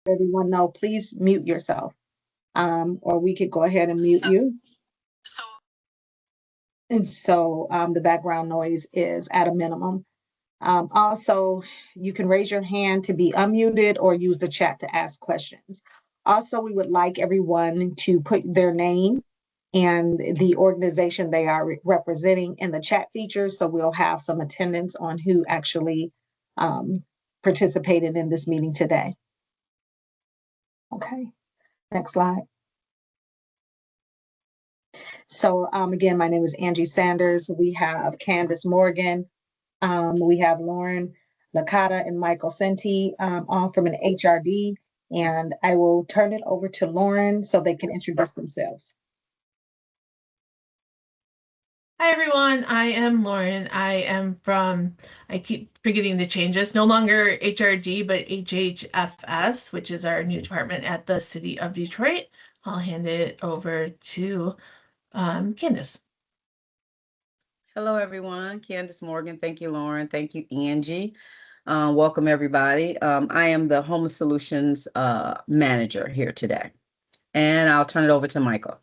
everyone know, please mute yourself. Or we could go ahead and mute you. And so the background noise is at a minimum. Also, you can raise your hand to be unmuted or use the chat to ask questions. Also, we would like everyone to put their name and the organization they are representing in the chat feature. So we'll have some attendance on who actually participated in this meeting today. Okay, next slide. So again, my name is Angie Sanders. We have Candace Morgan. We have Lauren Licata and Michael Senti on from an HRD. And I will turn it over to Lauren so they can introduce themselves. Hi, everyone. I am Lauren. I keep forgetting the changes, no longer HRD, but HHFS, which is our new department at the City of Detroit. I'll hand it over to Candace. Hello, everyone. Candace Morgan. Thank you, Lauren. Thank you, Angie. Welcome, everybody. I am the Homeless Solutions Manager here today. And I'll turn it over to Michael.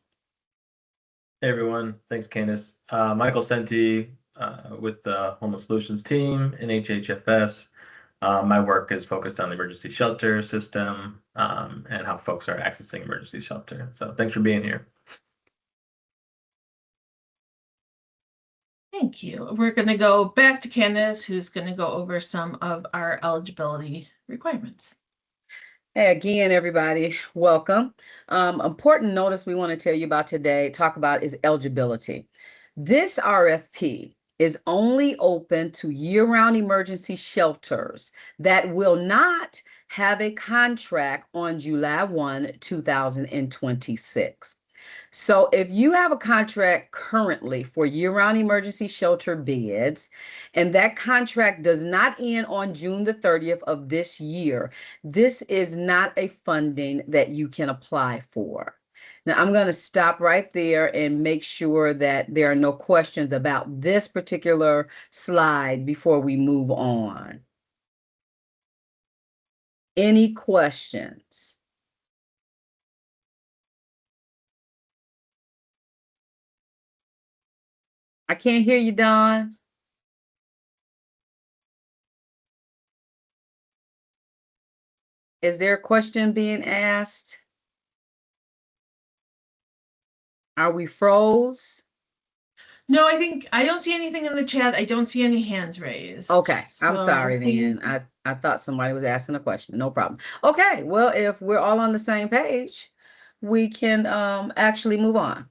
Hey, everyone. Thanks, Candace. Michael Senti with the Homeless Solutions team in HHFS. My work is focused on the emergency shelter system and how folks are accessing emergency shelter. So thanks for being here. Thank you. We're going to go back to Candace, who's going to go over some of our eligibility requirements. Hey, again, everybody, welcome. Important notice we want to tell you about today, talk about is eligibility. This RFP is only open to year-round emergency shelters that will not have a contract on July 1, 2026. So if you have a contract currently for year-round emergency shelter beds, and that contract does not end on June the 30th of this year, this is not a funding that you can apply for. Now, I'm going to stop right there and make sure that there are no questions about this particular slide before we move on. Any questions? I can't hear you, Don. Is there a question being asked? Are we froze? No, I don't see anything in the chat. I don't see any hands raised. Okay, I'm sorry then. I thought somebody was asking a question. No problem. Okay, well, if we're all on the same page, we can actually move on.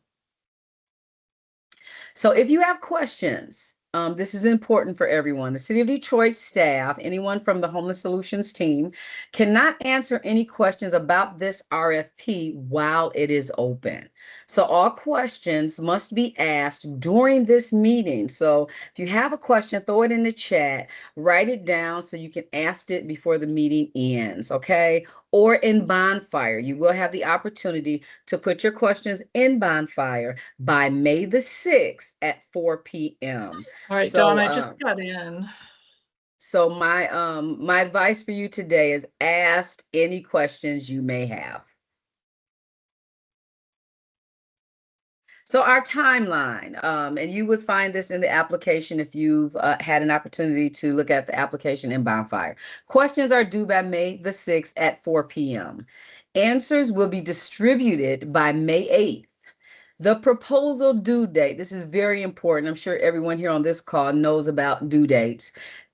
So if you have questions, this is important for everyone. The City of Detroit staff, anyone from the Homeless Solutions team, cannot answer any questions about this RFP while it is open. So all questions must be asked during this meeting. So if you have a question, throw it in the chat, write it down so you can ask it before the meeting ends, okay? Or in Bonfire. You will have the opportunity to put your questions in Bonfire by May the 6th at 4 p.m. All right, Dawn, I just got in. So my advice for you today is ask any questions you may have. So our timeline, and you would find this in the application if you've had an opportunity to look at the application in Bonfire. Questions are due by May the 6th at 4 p.m. Answers will be distributed by May 8th. The proposal due date, this is very important. I'm sure everyone here on this call knows about due dates.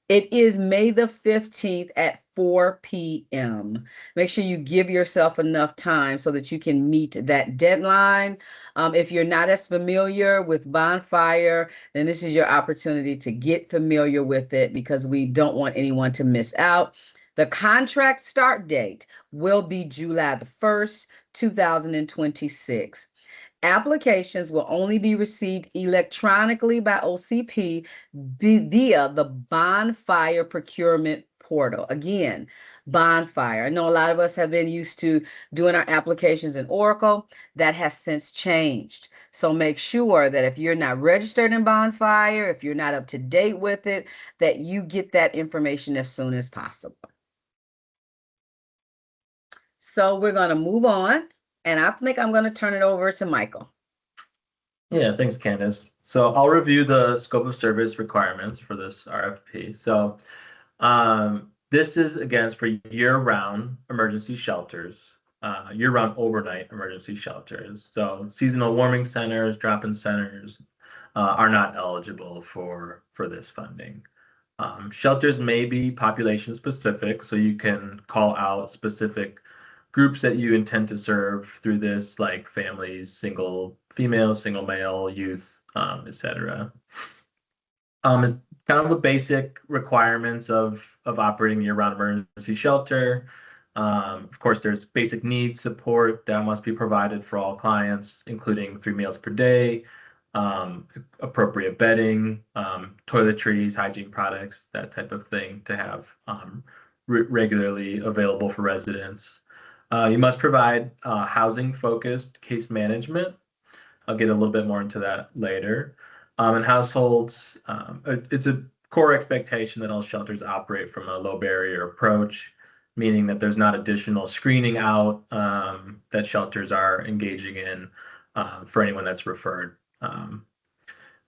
It is May the 15th at 4 p.m. Make sure you give yourself enough time so that you can meet that deadline. If you're not as familiar with Bonfire, then this is your opportunity to get familiar with it because we don't want anyone to miss out. The contract start date will be July the 1st, 2026. Applications will only be received electronically by OCP via the Bonfire procurement portal. Again, Bonfire. I know a lot of us have been used to doing our applications in Oracle. That has since changed. So make sure that if you're not registered in Bonfire, if you're not up to date with it, that you get that information as soon as possible. So we're going to move on, and I think I'm going to turn it over to Michael. Yeah, thanks, Candace. So I'll review the scope of service requirements for this RFP. So this is, again, for year-round emergency shelters, year-round overnight emergency shelters. So seasonal warming centers, drop-in centers are not eligible for this funding. Shelters may be population specific, so you can call out specific groups that you intend to serve through this, like families, single female, single male, youth, etc. Is kind of the basic requirements of operating year-round emergency shelter. Of course, there's basic needs support that must be provided for all clients, including 3 meals per day, appropriate bedding, toiletries, hygiene products, that type of thing to have regularly available for residents. You must provide housing-focused case management. I'll get a little bit more into that later. In households, it's a core expectation that all shelters operate from a low barrier approach, meaning that there's not additional screening out that shelters are engaging in for anyone that's referred.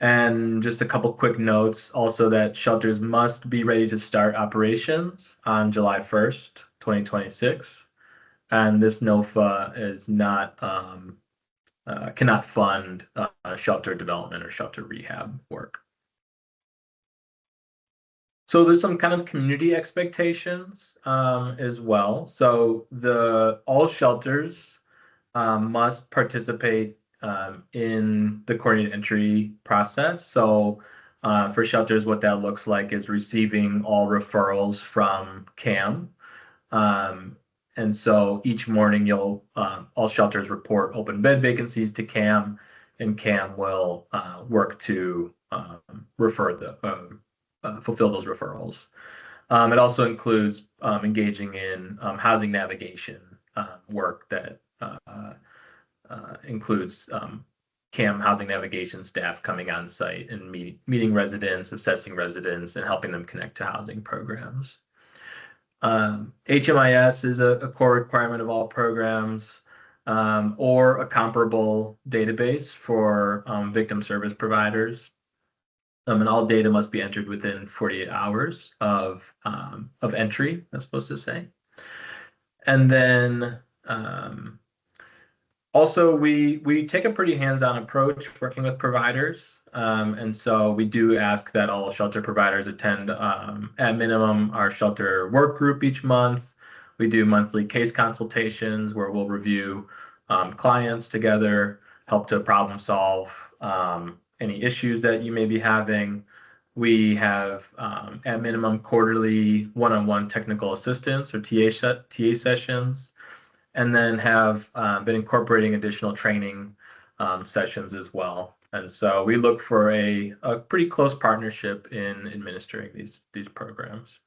And just a couple quick notes also that shelters must be ready to start operations on July 1st, 2026. And this NOFA is not cannot fund shelter development or shelter rehab work. So there's some kind of community expectations as well. So all shelters must participate in the coordinated entry process. So for shelters, what that looks like is receiving all referrals from CAM. And so each morning, all shelters report open bed vacancies to CAM, and CAM will work to fulfill those referrals. It also includes engaging in housing navigation work that includes CAM housing navigation staff coming on site and meeting residents, assessing residents, and helping them connect to housing programs. HMIS is a core requirement of all programs or a comparable database for victim service providers. And all data must be entered within 48 hours of entry, that's supposed to say. And then also, we take a pretty hands-on approach working with providers. And so we do ask that all shelter providers attend, at minimum, our shelter work group each month. We do monthly case consultations where we'll review clients together, help to problem solve any issues that you may be having. We have, at minimum, quarterly one-on-one technical assistance or TA sessions, and then have been incorporating additional training sessions as well. And so we look for a pretty close partnership in administering these programs.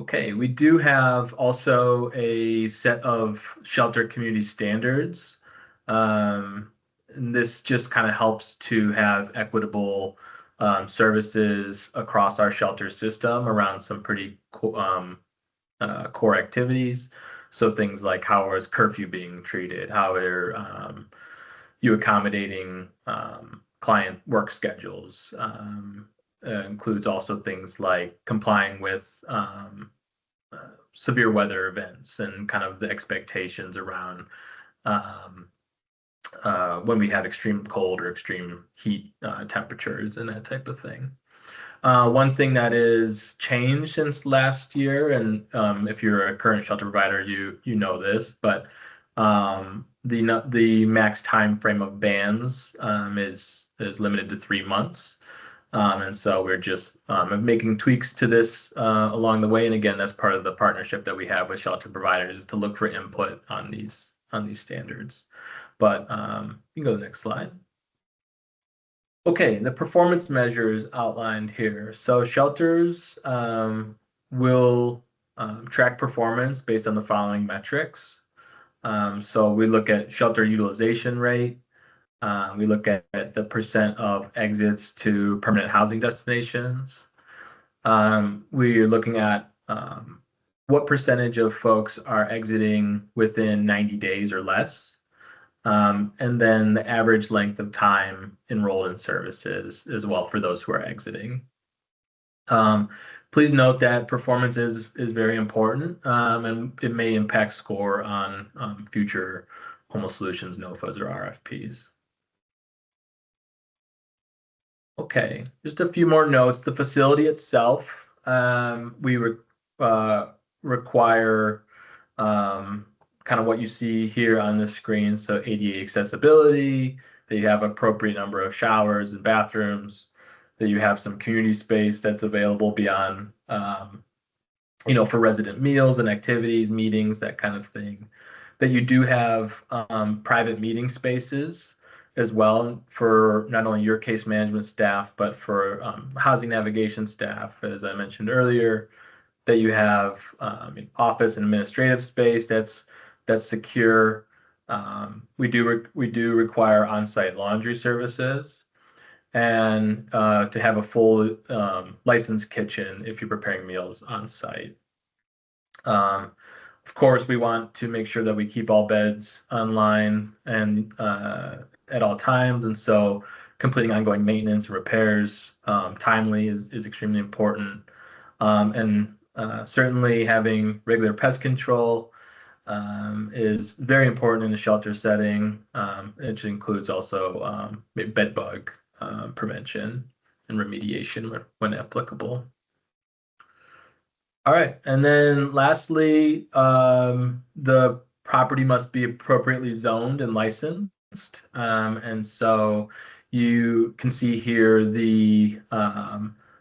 Okay, we do have also a set of shelter community standards. And this just kind of helps to have equitable services across our shelter system around some pretty core activities. So things like how is curfew being treated? How are you accommodating client work schedules? Includes also things like complying with severe weather events and kind of the expectations around when we have extreme cold or extreme heat temperatures and that type of thing. One thing that is changed since last year, and if you're a current shelter provider, you know this, but the max time frame of bans is limited to 3 months, and so we're just making tweaks to this along the way. And again, that's part of the partnership that we have with shelter providers, is to look for input on these standards. But you can go to the next slide. Okay, the performance measures outlined here. So shelters will track performance based on the following metrics. So we look at shelter utilization rate. We look at the percent of exits to permanent housing destinations. We are looking at what percentage of folks are exiting within 90 days or less, and then the average length of time enrolled in services as well for those who are exiting. Please note that performance is very important, and it may impact score on future Homeless Solutions NOFAs or RFPs. Okay, just a few more notes. The facility itself, we require kind of what you see here on the screen. So ADA accessibility, that you have appropriate number of showers and bathrooms, that you have some community space that's available beyond, for resident meals and activities, meetings, that kind of thing. That you do have private meeting spaces as well for not only your case management staff, but for housing navigation staff, as I mentioned earlier. That you have office and administrative space that's secure. We do require on-site laundry services, and to have a full licensed kitchen if you're preparing meals on site. Of course, we want to make sure that we keep all beds online and at all times, and so completing ongoing maintenance and repairs timely is extremely important. And certainly having regular pest control is very important in the shelter setting, which includes also bed bug prevention and remediation when applicable. All right, and then lastly, the property must be appropriately zoned and licensed. And so you can see here the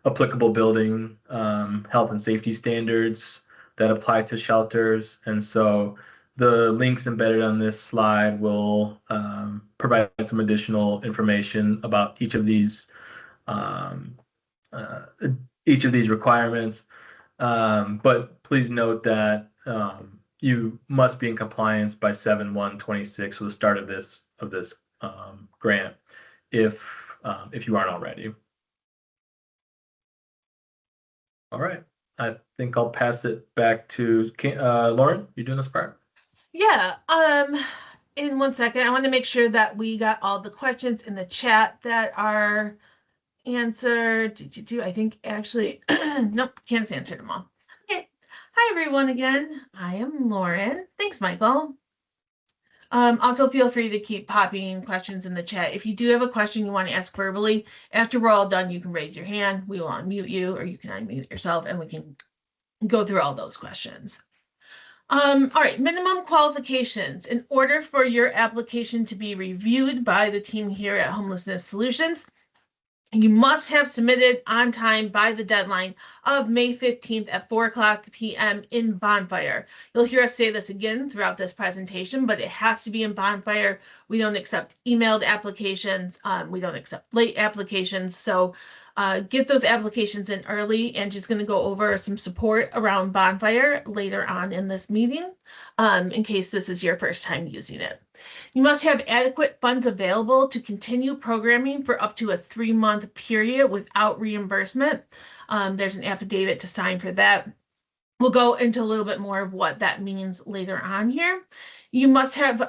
applicable building health and safety standards that apply to shelters. And so the links embedded on this slide will provide some additional information about each of these requirements. But please note that you must be in compliance by 7/1/26, so the start of this grant, if you aren't already. All right, I think I'll pass it back to Lauren. You doing this part? Yeah. In 1 second, I want to make sure that we got all the questions in the chat that are answered. I think actually, nope, can't answer them all. Okay. Hi, everyone, again. I am Lauren. Thanks, Michael. Also, feel free to keep popping questions in the chat. If you do have a question you want to ask verbally, after we're all done, you can raise your hand. We will unmute you, or you can unmute yourself, and we can go through all those questions. All right, minimum qualifications. In order for your application to be reviewed by the team here at Homelessness Solutions, you must have submitted on time by the deadline of May 15th at 4:00 p.m. in Bonfire. You'll hear us say this again throughout this presentation, but it has to be in Bonfire. We don't accept emailed applications. We don't accept late applications. So get those applications in early, and just going to go over some support around Bonfire later on in this meeting, in case this is your first time using it. You must have adequate funds available to continue programming for up to a 3-month period without reimbursement. There's an affidavit to sign for that. We'll go into a little bit more of what that means later on here. You must have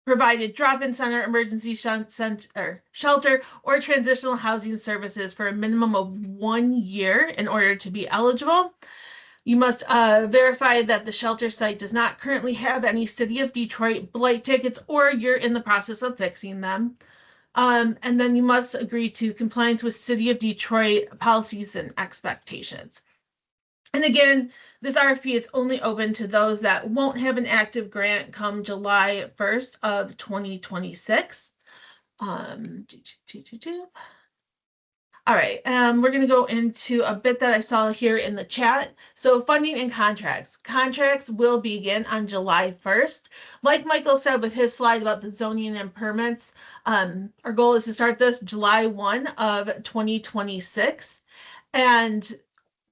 provided drop-in center, emergency shelter, or transitional housing services for a minimum of 1 year in order to be eligible. You must verify that the shelter site does not currently have any City of Detroit blight tickets, or you're in the process of fixing them. And then you must agree to compliance with City of Detroit policies and expectations. And again, this RFP is only open to those that won't have an active grant come July 1st of 2026. All right, we're going to go into a bit that I saw here in the chat. So funding and contracts. Contracts will begin on July 1st. Like Michael said with his slide about the zoning and permits, our goal is to start this July 1 of 2026. And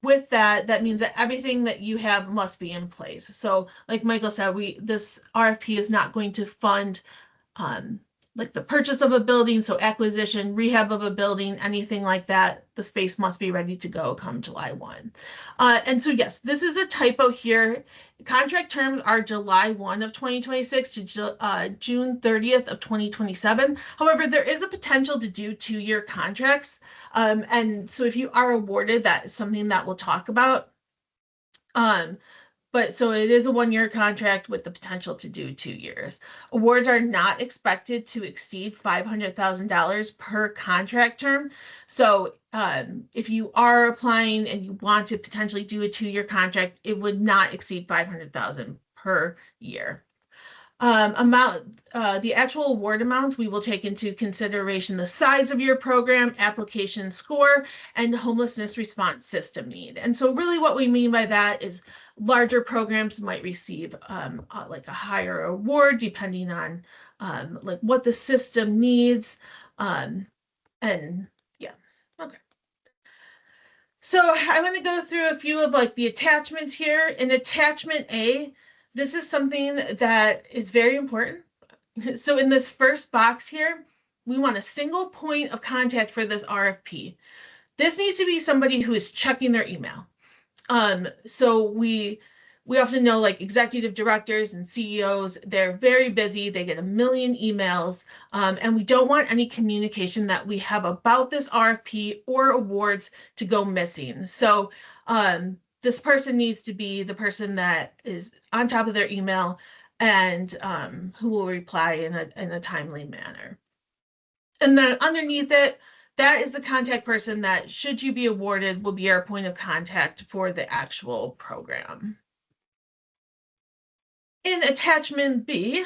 with that, that means that everything that you have must be in place. So like Michael said, this RFP is not going to fund like the purchase of a building, so acquisition, rehab of a building, anything like that, the space must be ready to go come July 1. And so yes, this is a typo here. Contract terms are July 1 of 2026 to June 30th of 2027. However, there is a potential to do 2-year contracts. And so if you are awarded, that is something that we'll talk about. But so it is a 1-year contract with the potential to do 2 years. Awards are not expected to exceed $500,000 per contract term. So if you are applying and you want to potentially do a 2-year contract, it would not exceed $500,000 per year. The actual award amounts, we will take into consideration the size of your program, application score, and homelessness response system need. And so really what we mean by that is larger programs might receive like a higher award depending on like what the system needs. And yeah, okay. So I want to go through a few of like the attachments here. In attachment A, this is something that is very important. So in this first box here, we want a single point of contact for this RFP. This needs to be somebody who is checking their email. So we often know like executive directors and CEOs, they're very busy. They get a million emails, and we don't want any communication that we have about this RFP or awards to go missing. So this person needs to be the person that is on top of their email and who will reply in a timely manner. And then underneath it, that is the contact person that, should you be awarded, will be our point of contact for the actual program. In attachment B,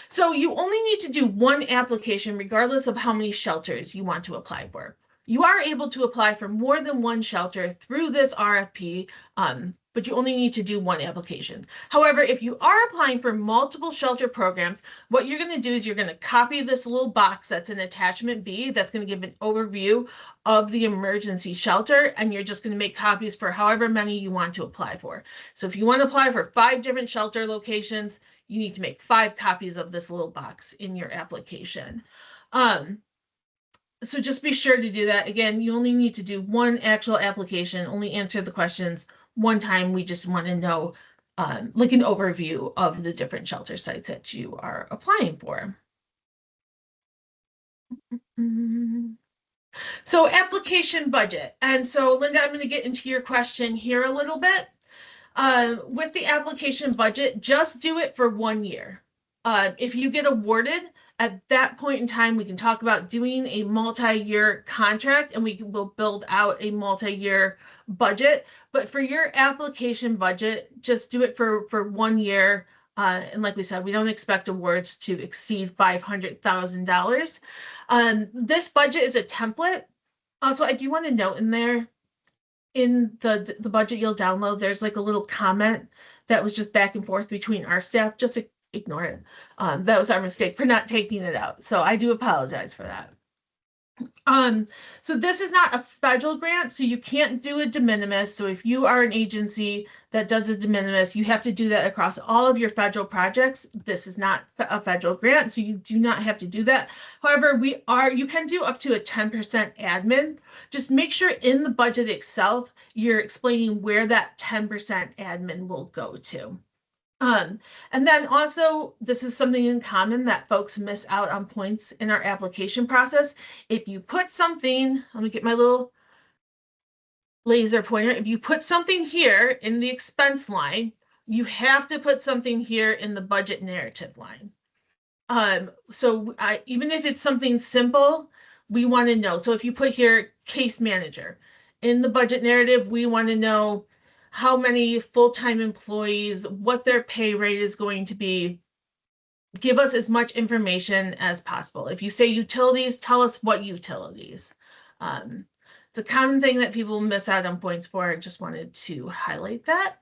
so you only need to do one application regardless of how many shelters you want to apply for. You are able to apply for more than one shelter through this RFP, but you only need to do one application. However, if you are applying for multiple shelter programs, what you're going to do is you're going to copy this little box that's in attachment B that's going to give an overview of the emergency shelter, and you're just going to make copies for however many you want to apply for. So if you want to apply for 5 different shelter locations, you need to make 5 copies of this little box in your application. So just be sure to do that. Again, you only need to do one actual application, only answer the questions one time. We just want to know like an overview of the different shelter sites that you are applying for. So application budget. And so Linda, I'm going to get into your question here a little bit. With the application budget, just do it for 1 year. If you get awarded, at that point in time, we can talk about doing a multi-year contract and we will build out a multi-year budget. But for your application budget, just do it for 1 year. And like we said, we don't expect awards to exceed $500,000. This budget is a template. Also, I do want to note in there, in the budget you'll download, there's like a little comment that was just back and forth between our staff. Just ignore it. That was our mistake for not taking it out. So I do apologize for that. So this is not a federal grant, so you can't do a de minimis. So if you are an agency that does a de minimis, you have to do that across all of your federal projects. This is not a federal grant, so you do not have to do that. However, you can do up to a 10% admin. Just make sure in the budget itself, you're explaining where that 10% admin will go to. And then also, this is something in common that folks miss out on points in our application process. If you put something, let me get my little laser pointer. If you put something here in the expense line, you have to put something here in the budget narrative line. So even if it's something simple, we want to know. So if you put here case manager in the budget narrative, we want to know how many full-time employees, what their pay rate is going to be. Give us as much information as possible. If you say utilities, tell us what utilities. It's a common thing that people miss out on points for. I just wanted to highlight that.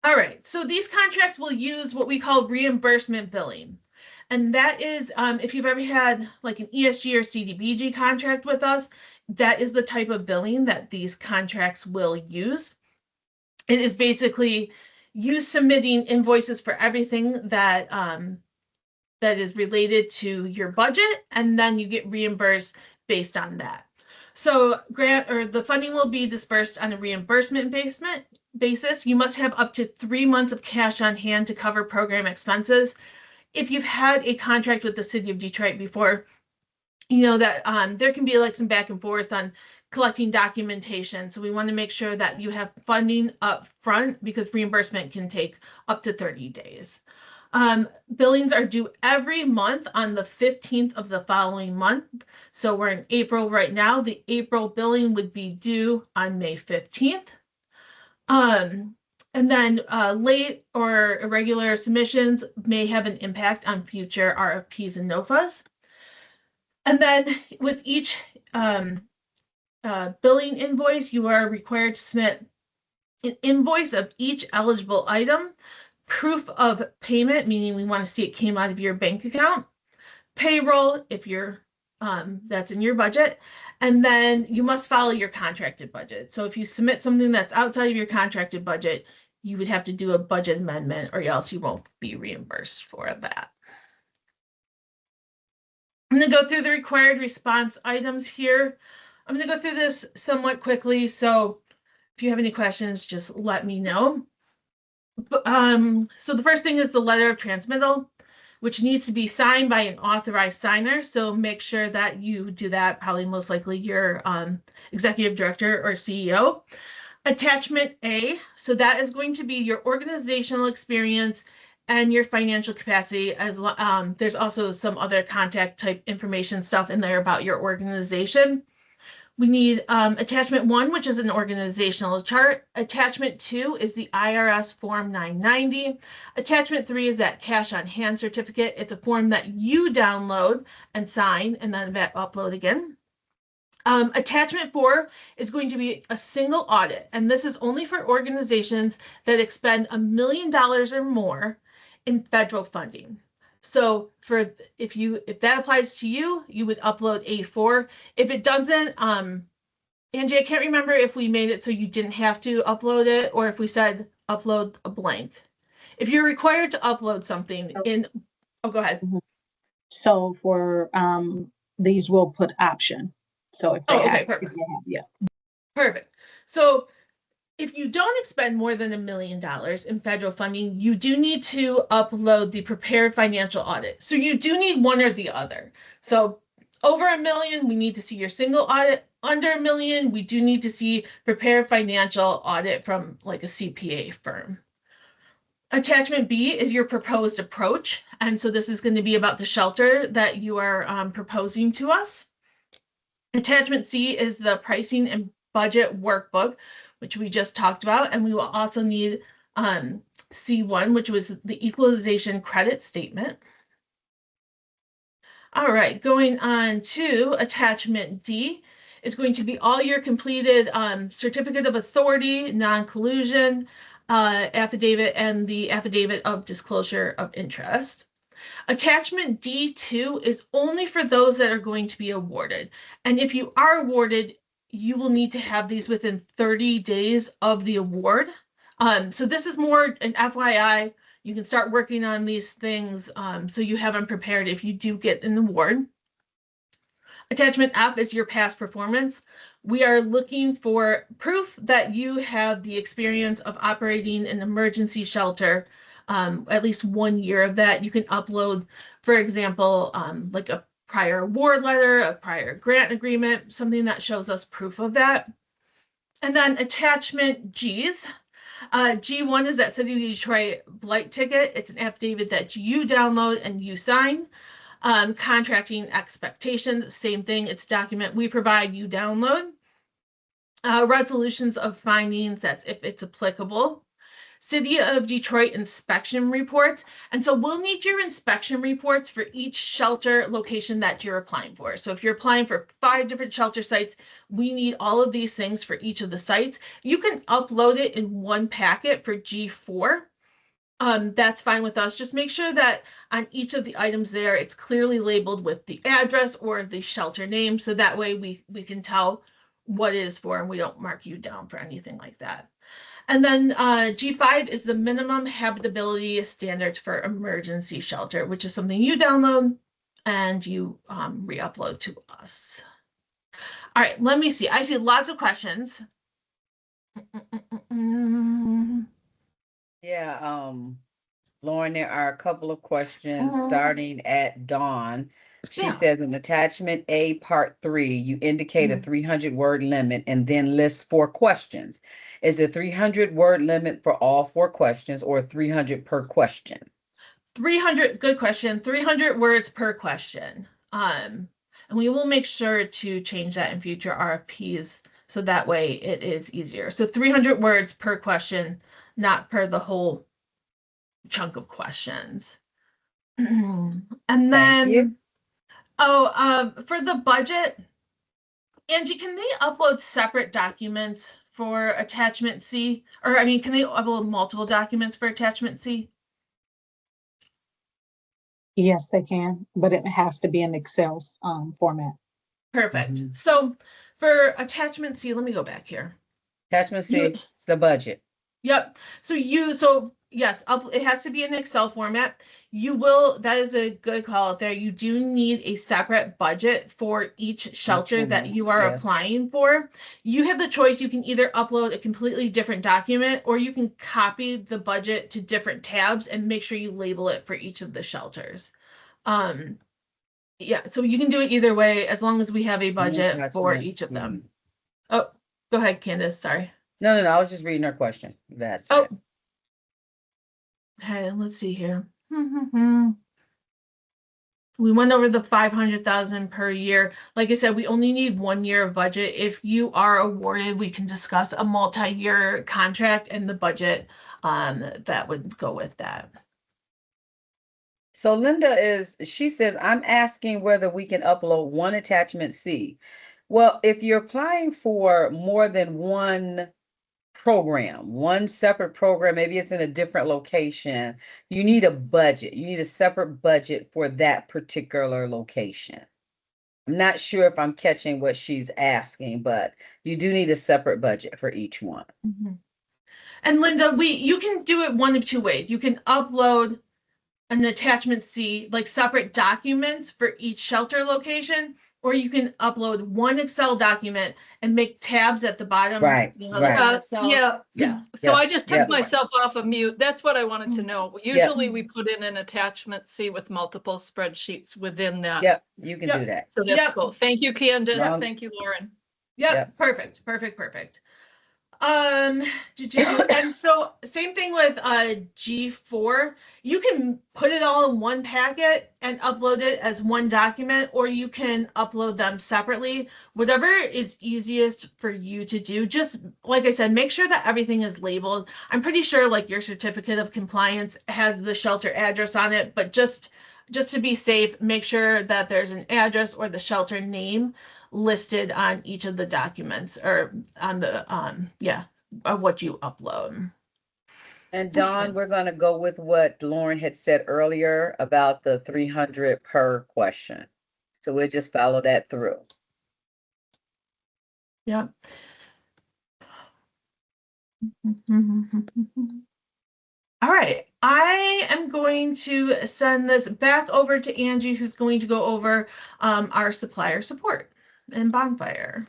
All right, so these contracts will use what we call reimbursement billing. And that is, if you've ever had like an ESG or CDBG contract with us, that is the type of billing that these contracts will use. It is basically, you submitting invoices for everything that that is related to your budget, and then you get reimbursed based on that. So the funding will be dispersed on a reimbursement basis. You must have up to 3 months of cash on hand to cover program expenses. If you've had a contract with the city of Detroit before, you know that there can be like some back and forth on collecting documentation. So we want to make sure that you have funding up front, because reimbursement can take up to 30 days. Billings are due every month on the 15th of the following month. So we're in April right now. The April billing would be due on May 15th. And then late or irregular submissions may have an impact on future RFPs and NOFAs. And then with each billing invoice, you are required to submit an invoice of each eligible item, proof of payment, meaning we want to see it came out of your bank account, payroll if you're that's in your budget, and then you must follow your contracted budget. So if you submit something that's outside of your contracted budget, you would have to do a budget amendment, or else you won't be reimbursed for that. I'm going to go through the required response items here. I'm going to go through this somewhat quickly, so if you have any questions, just let me know. So the first thing is the letter of transmittal, which needs to be signed by an authorized signer. So make sure that you do that, probably most likely your executive director or CEO. Attachment A, so that is going to be your organizational experience and your financial capacity. As there's also some other contact type information stuff in there about your organization. We need attachment 1, which is an organizational chart. Attachment 2 is the IRS Form 990. Attachment 3 is that cash on hand certificate. It's a form that you download and sign and then upload again. Attachment 4 is going to be a single audit, and this is only for organizations that expend $1 million or more in federal funding. So if that applies to you, you would upload A4. If it doesn't, Angie, I can't remember if we made it so you didn't have to upload it, or if we said upload a blank. If you're required to upload something go ahead. So for these, we'll put option. So if they have, yeah. Perfect. So if you don't expend more than $1 million in federal funding, you do need to upload the prepared financial audit. So you do need one or the other. So over $1 million, we need to see your single audit. Under $1 million, we do need to see prepared financial audit from like a CPA firm. Attachment B is your proposed approach. And so this is going to be about the shelter that you are proposing to us. Attachment C is the pricing and budget workbook, which we just talked about, and we will also need C1, which was the equalization credit statement. All right, going on to attachment D is going to be all your completed certificate of authority, non-collusion affidavit, and the affidavit of disclosure of interest. Attachment D2 is only for those that are going to be awarded. And if you are awarded, you will need to have these within 30 days of the award. So this is more an FYI. You can start working on these things so you have them prepared if you do get an award. Attachment F is your past performance. We are looking for proof that you have the experience of operating an emergency shelter, at least 1 year of that. You can upload, for example, like a prior award letter, a prior grant agreement, something that shows us proof of that. And then attachment G's. G1 is that City of Detroit blight ticket. It's an affidavit that you download and you sign. Contracting expectations, same thing. It's a document we provide, you download. Resolutions of findings, that's if it's applicable. City of Detroit inspection reports. And so we'll need your inspection reports for each shelter location that you're applying for. So if you're applying for 5 different shelter sites, we need all of these things for each of the sites. You can upload it in one packet for G4. That's fine with us. Just make sure that on each of the items there, it's clearly labeled with the address or the shelter name. So that way we can tell what it is for, and we don't mark you down for anything like that. And then G5 is the minimum habitability standards for emergency shelter, which is something you download and you re-upload to us. All right, let me see. I see lots of questions. Yeah, Lauren, there are a couple of questions starting at Dawn. She says in attachment A, part 3, you indicate a 300-word limit and then list 4 questions. Is the 300-word limit for all 4 questions or 300 per question? 300, good question. 300 words per question. And we will make sure to change that in future RFPs so that way it is easier. So 300 words per question, not per the whole chunk of questions. And then, for the budget, Angie, can they upload separate documents for attachment C? Or, I mean, can they upload multiple documents for attachment C? Yes, they can, but it has to be in Excel format. Perfect. So for attachment C, let me go back here. Attachment C, it's the budget. Yep. So yes, it has to be in Excel format. That is a good call out there. You do need a separate budget for each shelter that you are applying for. You have the choice. You can either upload a completely different document or you can copy the budget to different tabs and make sure you label it for each of the shelters. Yeah, so you can do it either way as long as we have a budget for each of them. Oh, go ahead, Candace. Sorry. No, I was just reading her question. That's okay, let's see here. We went over the 500,000 per year. Like I said, we only need 1 year of budget. If you are awarded, we can discuss a multi-year contract and the budget that would go with that. So Linda she says, I'm asking whether we can upload one attachment C. Well, if you're applying for more than one program, one separate program, maybe it's in a different location, you need a budget. You need a separate budget for that particular location. I'm not sure if I'm catching what she's asking, but you do need a separate budget for each one. And Linda, you can do it one of 2 ways. You can upload an attachment C, like separate documents for each shelter location, or you can upload one Excel document and make tabs at the bottom. Right. So I just took myself off of mute. That's what I wanted to know. Usually we put in an attachment C with multiple spreadsheets within that. Yep, you can do that. So that's cool. Thank you, Candace. Thank you, Lauren. Yep. Perfect. And so same thing with G4. You can put it all in one packet and upload it as one document, or you can upload them separately. Whatever is easiest for you to do. Just like I said, make sure that everything is labeled. I'm pretty sure like your certificate of compliance has the shelter address on it, but just to be safe, make sure that there's an address or the shelter name listed on each of the documents or on the of what you upload. And Dawn, we're going to go with what Lauren had said earlier about the 300 per question. So we'll just follow that through. Yeah. All right, I am going to send this back over to Angie, who's going to go over our supplier support and bonfire.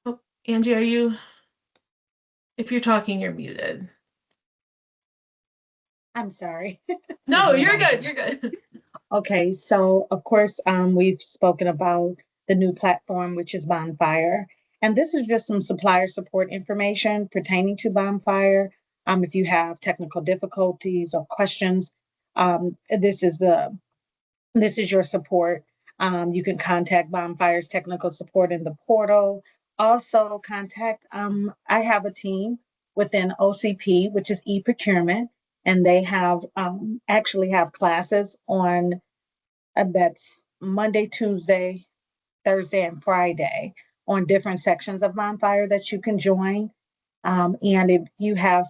Oh, Angie, if you're talking, you're muted. I'm sorry. No, you're good. Okay, so of course, we've spoken about the new platform, which is Bonfire. And this is just some supplier support information pertaining to Bonfire. If you have technical difficulties or questions, this is your support. You can contact Bonfire's technical support in the portal. Also contact, I have a team within OCP, which is e-procurement, and they have actually have classes on that's Monday, Tuesday, Thursday, and Friday on different sections of Bonfire that you can join. And if you have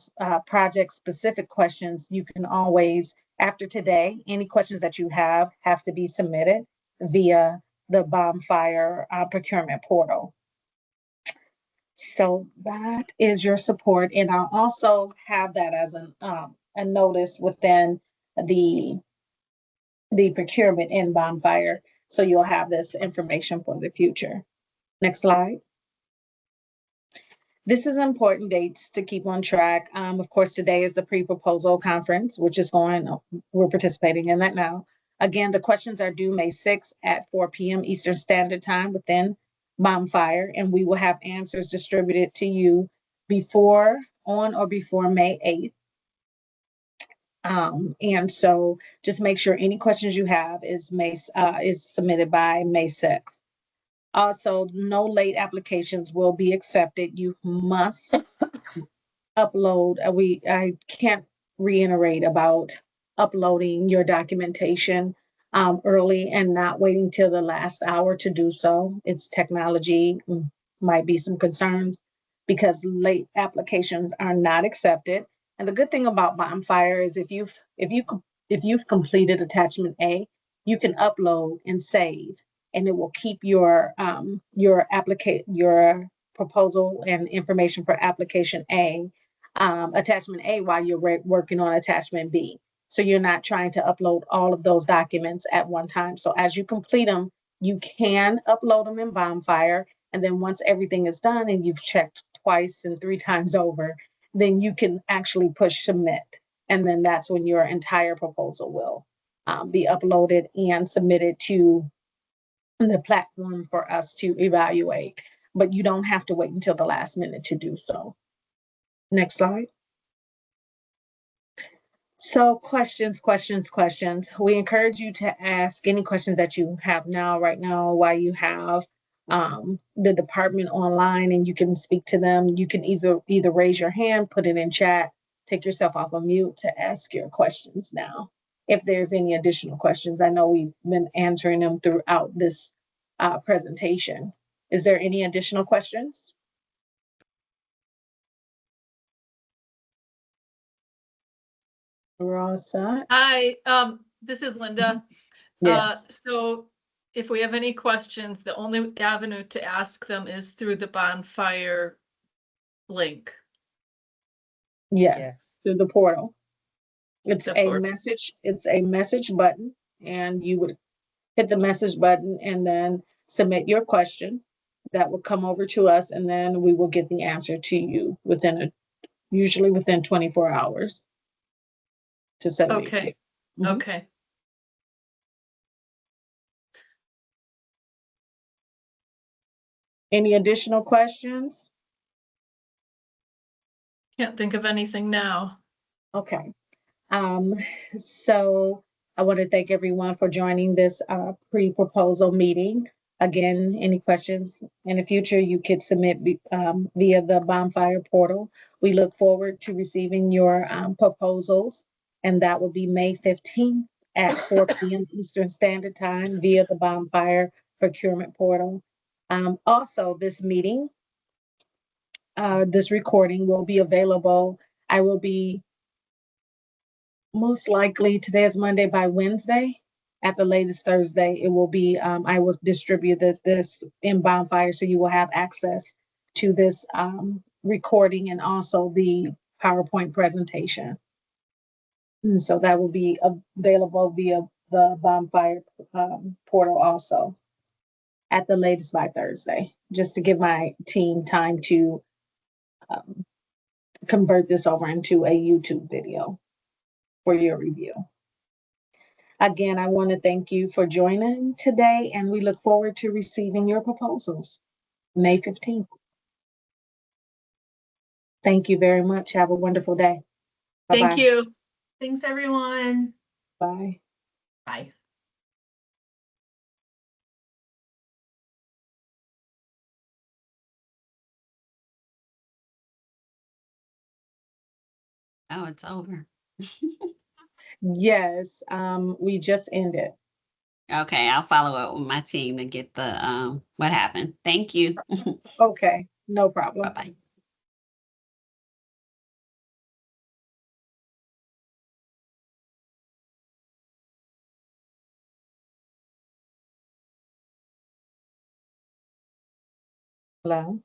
project-specific questions, you can always, after today, any questions that you have to be submitted via the Bonfire procurement portal. So that is your support. And I'll also have that as a notice within the procurement in Bonfire. So you'll have this information for the future. Next slide. This is important dates to keep on track. Of course, today is the pre-proposal conference, which is we're participating in that now. Again, the questions are due May 6th at 4 p.m. Eastern Standard Time within Bonfire, and we will have answers distributed to you on or before May 8th. And so just make sure any questions you have is submitted by May 6th. Also, no late applications will be accepted. You must upload. I can't reiterate about uploading your documentation early and not waiting till the last hour to do so. It's technology, might be some concerns because late applications are not accepted. And the good thing about Bonfire is if you've completed attachment A, you can upload and save, and it will keep your proposal and information for application A, attachment A, while you're working on attachment B. So you're not trying to upload all of those documents at one time. So as you complete them, you can upload them in Bonfire. And then once everything is done and you've checked twice and 3 times over, then you can actually push submit. And then that's when your entire proposal will be uploaded and submitted to the platform for us to evaluate. But you don't have to wait until the last minute to do so. Next slide. So questions. We encourage you to ask any questions that you have right now, while you have the department online and you can speak to them. You can either raise your hand, put it in chat, take yourself off of mute to ask your questions now. If there's any additional questions, I know we've been answering them throughout this presentation. Is there any additional questions? We're all set. Hi, this is Linda. Yes. So if we have any questions, the only avenue to ask them is through the Bonfire link. Yes. Through the portal. It's The a portal. message. It's a message button, and you would hit the message button and then submit your question. That will come over to us, and then we will get the answer to you usually within 24 hours to 70 days. Okay. Any additional questions? Can't think of anything now. Okay. So I want to thank everyone for joining this pre-proposal meeting. Again, any questions in the future, you could submit via the Bonfire portal. We look forward to receiving your proposals, and that will be May 15th at 4 p.m. Eastern Standard Time via the Bonfire procurement portal. Also, this meeting, this recording will be available. I will be most likely, today is Monday, by Wednesday, at the latest Thursday, it will be, I will distribute this in Bonfire, so you will have access to this recording and also the PowerPoint presentation. And so that will be available via the Bonfire portal also at the latest by Thursday, just to give my team time to convert this over into a YouTube video for your review. Again, I want to thank you for joining today, and we look forward to receiving your proposals May 15th. Thank you very much. Have a wonderful day. Bye-bye. Thank you. Thanks, everyone. Bye. Bye. Oh, it's over. Yes, we just ended. Okay, I'll follow up with my team to get the what happened. Thank you. Okay, no problem. Bye-bye. Hello?